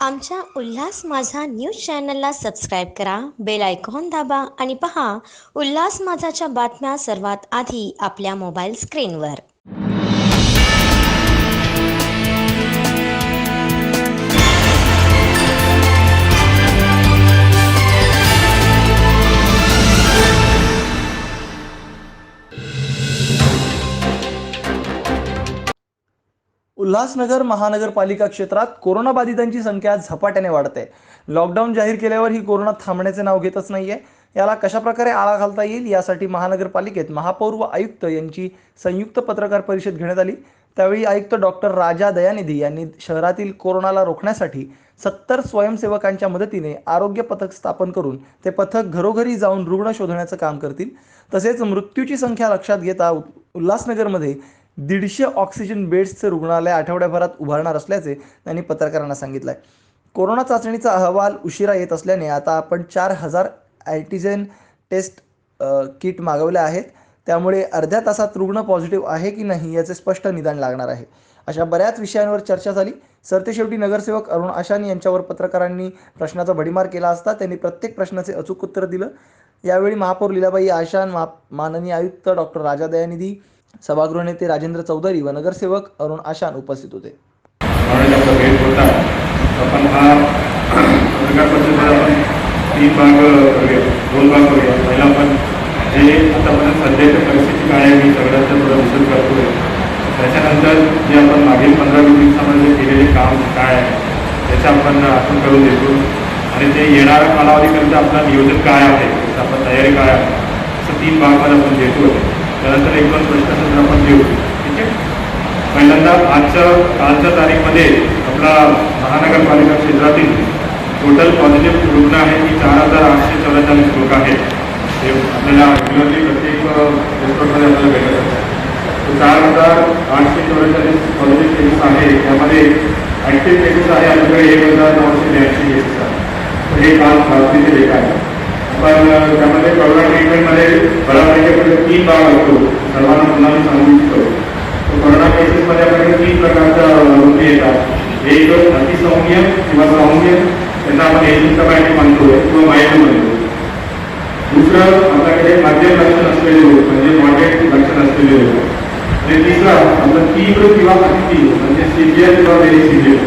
आमच्या उल्हास माझा न्यूज चॅनलला सबस्क्राईब करा, बेल आयकॉन दाबा आणि पहा उल्हास माझाच्या बातम्या सर्वात आधी आपल्या मोबाईल स्क्रीनवर. उल्हासनगर महानगरपालिका क्षेत्रात कोरोनाबाधितांची संख्या झपाट्याने वाढते. लॉकडाऊन जाहीर केल्यावर ही कोरोना थांबण्याचे नाव घेतच नाहीये. याला कशाप्रकारे आळा घालता येईल यासाठी महानगरपालिकेत महापौर व आयुक्त यांची संयुक्त पत्रकार परिषद घेण्यात आली. त्यावेळी आयुक्त डॉक्टर राजा दयानिधी यांनी शहरातील कोरोनाला रोखण्यासाठी 70 स्वयंसेवकांच्या मदतीने आरोग्य पथक स्थापन करून ते पथक घरोघरी जाऊन रुग्ण शोधण्याचं काम करतील. तसेच मृत्यूची संख्या लक्षात घेता उल्हासनगरमध्ये 150 ऑक्सिजन बेड्सचे रुग्णालय आठवड्याभरात उभारणार असल्याचे त्यांनी पत्रकारांना सांगितलं आहे. कोरोना चाचणीचा अहवाल उशिरा येत असल्याने आता आपण 4000 अँटीजेन टेस्ट किट मागवले आहेत. त्यामुळे अर्ध्या तासात रुग्ण पॉझिटिव्ह आहे की नाही याचे स्पष्ट निदान लागणार आहे. अशा बऱ्याच विषयांवर चर्चा झाली. सरतेशेवटी नगरसेवक अरुण आशान यांच्यावर पत्रकारांनी प्रश्नाचा भडीमार केला असता त्यांनी प्रत्येक प्रश्नाचे अचूक उत्तर दिलं. यावेळी महापौर लीलाबाई आशान, माननीय आयुक्त डॉक्टर राजा दयानिधी, सभागृह नेते राजेंद्र चौधरी व नगरसेवक अरुण आशान उपस्थित होते. आपण हा पत्रकार परिषदेत आपण 3 भाग करूया, 2 भाग करूया. पहिला आपण जे आतापर्यंत सध्याच्या परिस्थिती काय आहे मी सगळ्यांचं थोडं विशद करतोय. त्याच्यानंतर जे आपण मागील 15-20 दिवसामध्ये केलेले काम काय आहे त्याचं आपण करून देतो आणि ते येणाऱ्या कालावधीकरता आपलं नियोजन काय आहे, आपण तयारी काय आहे, असं 3 भागामध्ये आपण देतो. त्यानंतर 1-2 प्रश्न आपण घेऊ. ठीक आहे. पहिल्यांदा कालच्या तारीखमध्ये आपला महानगरपालिका क्षेत्रातील टोटल पॉझिटिव्ह रुग्ण आहे की 4844 लोक आहेत. ते आपल्याला रेग्युलरली प्रत्येक रिपोर्टमध्ये आपल्याला भेटत असतात. 4844 पॉझिटिव्ह केसेस आहे. त्यामध्ये ॲक्टिव्ह केसेस आहे आपल्याकडे 1982 केसेस आहे. तर हे काल बातमीचे डेटा आहे. पण त्यामध्ये कोरोना ट्रीटमेंटमध्ये बऱ्यापैकी 3 भाग असतो. सर्वांना पुन्हा मी सांगू इच्छितो. कोरोना केसेसमध्ये आपल्याकडे 3 प्रकारच्या रुग्ण येतात. एक अतिसौम्य किंवा सौम्य, त्यांना आपण एसिम्प्टोमॅटिक म्हणतो किंवा माइल्ड म्हणतो. दुसरं आपल्याकडे मध्यम लक्षण असलेले लोक म्हणजे मॉडरेट लक्षण असलेले लोक. आणि तिसरं आपण तीव्र किंवा अतितीव्र म्हणजे सिव्हिअर किंवा व्हेरी सिव्हिअर,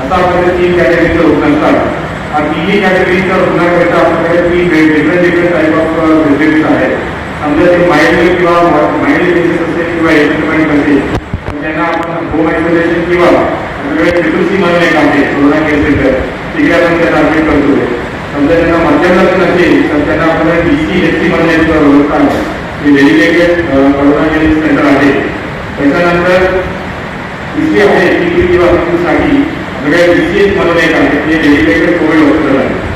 असा आपल्याकडे 3 कॅटेगरीचे रुग्ण असतात. हा 3ही कॅटेगरीच्या रुग्णांकरिता आपल्याकडे 3 डिफरंट टाईप ऑफ फेसिलिटीज आहेत. समजा ते माइल्ड किंवा माइल्ड केसेस असेल किंवा एसिम्प्टोमॅटिक असेल तर त्यांना आपण होम आयसोलेशन किंवा आपल्याकडे CCC म्हणून एक आहे कोरोना केअर सेंटर, तिकडे आपण त्यांना ॲडमिट करतो. समजा त्यांना मध्यम लक्षण असेल तर त्यांना आपल्याला DCHC म्हणून एक व्यवस्था आहे, हे डेडिकेटेड कोरोना केअर सेंटर आहे. त्याच्यानंतर तिसरी आहे तीव्र किंवा मृत्यूसाठी आपल्याकडे DCH म्हणून एक आहे, हे डेडिकेटेड कोविड हॉस्पिटल आहे.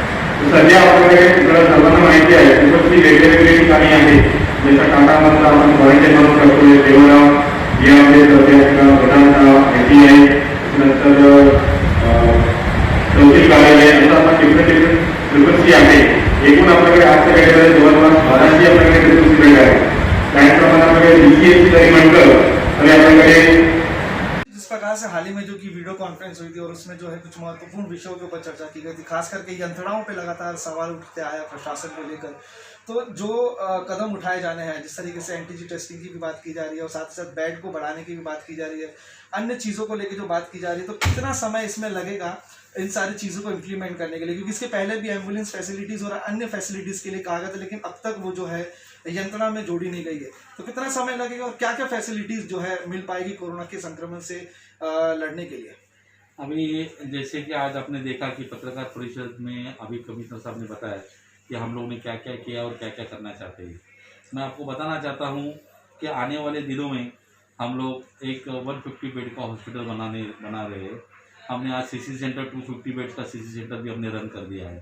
सध्या आपल्याकडे सर्वांना माहिती आहे खूपच वेगवेगळी ठिकाणी आहे. जसं टाटामधलं आपण क्वारंटाईन म्हणून करतोय, देवराव यामध्ये वेदांता ITI, नंतर चौथी कार्यालय, असं आपण डिफरंट फ्रिक्वेन्सी आहे. एकूण आपल्याकडे आजच्या घडीमध्ये जवळपास 1200 आपल्याकडे फ्रिक्वेन्सी बेड आहे. त्याचप्रमाणे आपल्याकडे DCH जरी म्हटलं तरी आपल्याकडे जिस प्रकार से हाल ही में जो कि वीडियो कॉन्फ्रेंस हुई थी और उसमें जो है कुछ महत्वपूर्ण विषयों के ऊपर चर्चा की गई थी, खास करके यंत्रणाओं पे लगातार सवाल उठते आया प्रशासन को लेकर. तो जो कदम उठाए जाने हैं, जिस तरीके से एंटीजी टेस्टिंग की भी बात की जा रही है और साथ ही साथ बेड को बढ़ाने की भी बात की जा रही है, अन्य चीज़ों को लेकर जो बात की जा रही है, तो कितना समय इसमें लगेगा इन सारी चीज़ों को इम्प्लीमेंट करने के लिए? क्योंकि इसके पहले भी एम्बुलेंस फैसिलिटीज़ और अन्य फैसिलिटीज़ के लिए कहा गया था, लेकिन अब तक वो जो है यंत्रणा में जोड़ी नहीं गई है. तो कितना समय लगेगा और क्या क्या फैसिलिटीज़ जो है मिल पाएगी कोरोना के संक्रमण से लड़ने के लिए? अभी जैसे कि आज आपने देखा कि पत्रकार परिषद में अभी कमिश्नर साहब ने बताया कि हम लोग ने क्या क्या किया और क्या क्या करना चाहते हैं. मैं आपको बताना चाहता हूं कि आने वाले दिनों में हम लोग एक 150 बेड का हॉस्पिटल बना रहे हैं. हमने आज CC सेंटर 250 बेड का CC सेंटर भी हमने रन कर दिया है.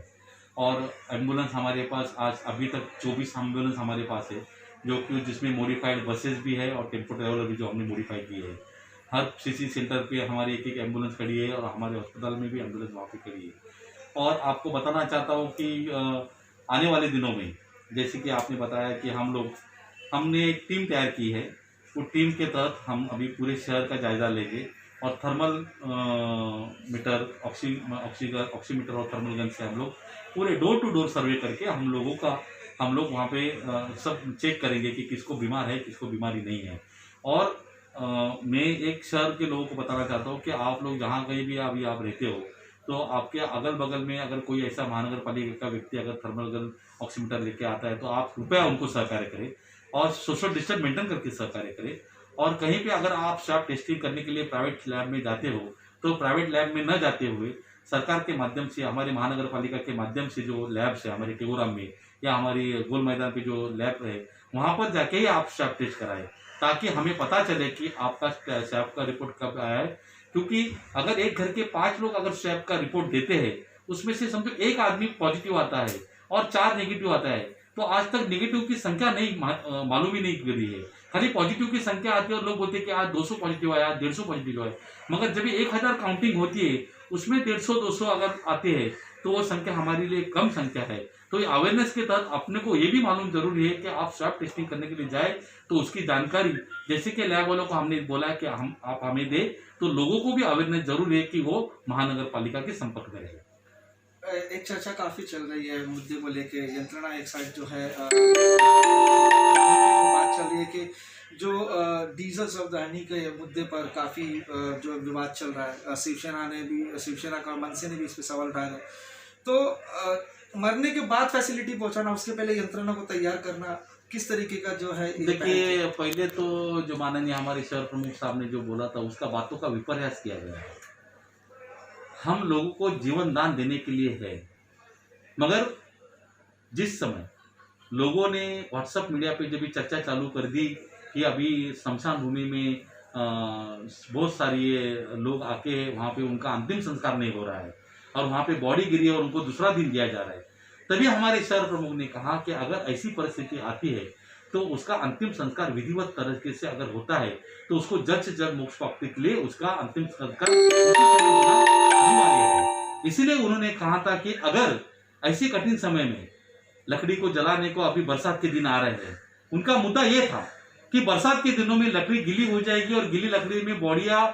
और एम्बुलेंस हमारे पास आज अभी तक 24 एम्बुलेंस हमारे पास है, जो कि जिसमें मॉडिफाइड बसेस भी है और टेम्पो ट्रैवलर भी जो हमने मॉडिफाई की है. हर CC सेंटर पे हमारी एक एम्बुलेंस खड़ी है और हमारे अस्पताल में भी एम्बुलेंस वहाँ पे खड़ी है. और आपको बताना चाहता हूँ कि आने वाले दिनों में जैसे कि आपने बताया कि हमने एक टीम तैयार की है. उस टीम के तहत हम अभी पूरे शहर का जायज़ा लेंगे और थर्मल मीटर, ऑक्सीमीटर और थर्मल गन से हम लोग पूरे डोर टू डोर सर्वे करके हम लोग वहाँ पे सब चेक करेंगे कि किसको बीमार है, किसको बीमारी नहीं है। और मैं एक शहर के लोगों को बताना चाहता हूँ कि आप लोग जहाँ कहीं भी अभी आप रहते हो, तो आपके अगल बगल में अगर कोई ऐसा महानगर पालिका का व्यक्ति अगर थर्मल गन ऑक्सीमीटर लेके आता है, तो आप कृपया उनको सहकार्य करें और सोशल डिस्टेंस मेंटेन करके सहकार्य करें। और कहीं पे अगर आप स्वाब टेस्टिंग करने के लिए प्राइवेट लैब में जाते हो, तो प्राइवेट लैब में न जाते हुए सरकार के माध्यम से, हमारे महानगर पालिका के माध्यम से जो लैब्स है हमारे टेगोराम में या हमारी गोल मैदान पे जो लैब है, वहाँ पर जाके ही आप स्वाब टेस्ट कराएं, ताकि हमें पता चले कि आपका स्वैब का रिपोर्ट कब आया है। क्योंकि अगर एक घर के 5 लोग अगर स्वैब का रिपोर्ट देते हैं, उसमें से समझो एक आदमी पॉजिटिव आता है और 4 नेगेटिव आता है, तो आज तक नेगेटिव की संख्या नहीं मालूम ही नहीं करी है। खाली पॉजिटिव की संख्या आती है और लोग बोलते हैं कि आज 200 पॉजिटिव आया, 150 पॉजिटिव आया। मगर जब 1000 काउंटिंग होती है, उसमें 150-200 अगर आते हैं, तो वो संख्या हमारे लिए कम संख्या है। तो ये अवेयरनेस के तहत अपने को ये भी मालूम जरूरी है कि आप स्वैब टेस्टिंग करने के लिए जाए, तो उसकी जानकारी, जैसे कि लैब वालों को हमने बोला कि आप हमें दे, तो लोगों को भी अवेयरनेस जरूरी है कि वो महानगर पालिका के संपर्क में रहे। एक चर्चा काफी चल रही है मुद्दे को लेके, यंत्रणा एक साइड जो है बात चल रही है कि जो डीजल सावधानी के मुद्दे पर काफी जो विवाद चल रहा है। शिवसेना का मनसे ने भी इस पे सवाल उठाया है। तो मरने के बाद फैसिलिटी पहुंचाना, उसके पहले यंत्रणा को तैयार करना, किस तरीके का जो है? देखिए, पहले तो जो माननीय हमारे शहर प्रमुख साहब ने जो बोला था, उसका बातों का विपर्यास किया गया है। हम लोगों को जीवन दान देने के लिए है, मगर जिस समय लोगों ने व्हाट्सएप मीडिया पे जब भी चर्चा चालू कर दी कि अभी शमशान भूमि में बहुत सारी लोग आके वहाँ पे उनका अंतिम संस्कार नहीं हो रहा है और वहाँ पे बॉडी गिरी है और उनको दूसरा दिन दिया जा रहा है, तभी हमारे शहर प्रमुख ने कहा कि अगर ऐसी परिस्थिति आती है तो उसका अंतिम संस्कार विधिवत तरीके से अगर होता है, तो उसको जल्द से जल्द मोक्ष प्राप्ति के लिए उसका अंतिम संस्कार होना अनिवार्य है। इसीलिए उन्होंने कहा था कि अगर ऐसे कठिन समय में लकड़ी को जलाने को, अभी बरसात के दिन आ रहे हैं, उनका मुद्दा ये था कि बरसात के दिनों में लकड़ी गीली हो जाएगी और गीली लकड़ी में बॉडियाँ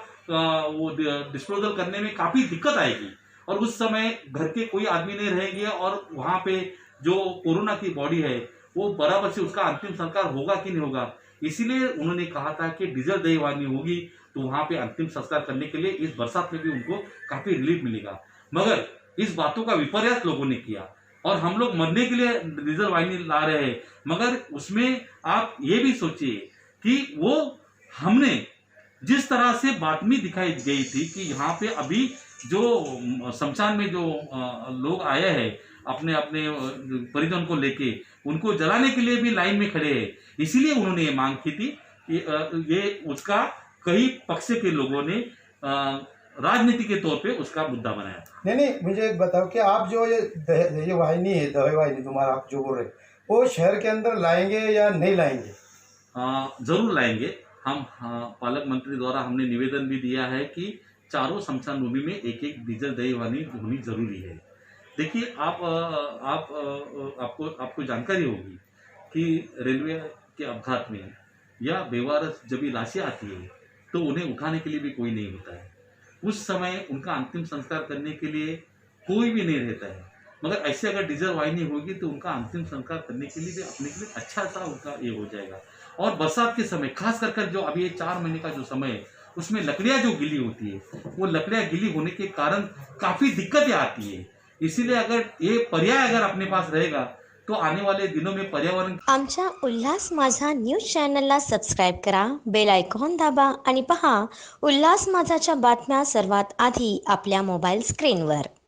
वो डिस्पोजल करने में काफ़ी दिक्कत आएगी और उस समय घर के कोई आदमी नहीं रहेंगे और वहाँ पे जो कोरोना की बॉडी है वो बराबर से उसका अंतिम संस्कार होगा कि नहीं होगा। इसीलिए उन्होंने कहा था कि डीजल दही वानी होगी तो वहाँ पे अंतिम संस्कार करने के लिए इस बरसात में भी उनको काफ़ी रिलीफ मिलेगा। मगर इस बातों का विपर्यास लोगों ने किया और हम लोग मरने के लिए डीजल वाहिनी ला रहे हैं, मगर उसमें आप ये भी सोचिए कि वो हमने जिस तरह से बातमी दिखाई गई थी कि यहाँ पे अभी जो शमशान में जो लोग आए हैं अपने अपने परिजन को लेके, उनको जलाने के लिए भी लाइन में खड़े हैं। इसीलिए उन्होंने ये मांग की थी कि ये उसका कई पक्ष के लोगों ने राजनीति के तौर पे उसका मुद्दा बनाया। नहीं, मुझे एक बताओ कि आप जो ये वाहिनी है, दवाई वाहिनी तुम्हारा आप जो बोल रहे, वो शहर के अंदर लाएंगे या नहीं लाएंगे? जरूर लाएंगे। हम पालक मंत्री द्वारा हमने निवेदन भी दिया है कि चारों शमशान भूमि में एक एक डीजल दही वाहिनी होनी जरूरी है। देखिए, आपको जानकारी होगी कि रेलवे के अपघात में या बेवारस जब भी लाशें आती है तो उन्हें उठाने के लिए भी कोई नहीं होता है। उस समय उनका अंतिम संस्कार करने के लिए कोई भी नहीं रहता है, मगर ऐसे अगर डीजल वाहिनी होगी तो उनका अंतिम संस्कार करने के लिए भी अपने के लिए अच्छा सा उनका ये हो जाएगा। और बरसात के समय खास कर जो अभी ये 4 महीने का जो समय है, उसमें लकड़ियाँ जो गीली होती है, वो लकड़ियाँ गीली होने के कारण काफ़ी दिक्कतें आती है। इसीलिए अगर ये पर्याय अगर अपने पास रहेगा तो आने वाले दिनों में पर्यावरण। आमच्या उल्हास माझा न्यूज चॅनलला सबस्क्राईब करा, बेल आयकॉन दाबा आणि पहा उल्हास माझाच्या बातम्या सर्वात आधी आपल्या मोबाईल स्क्रीनवर।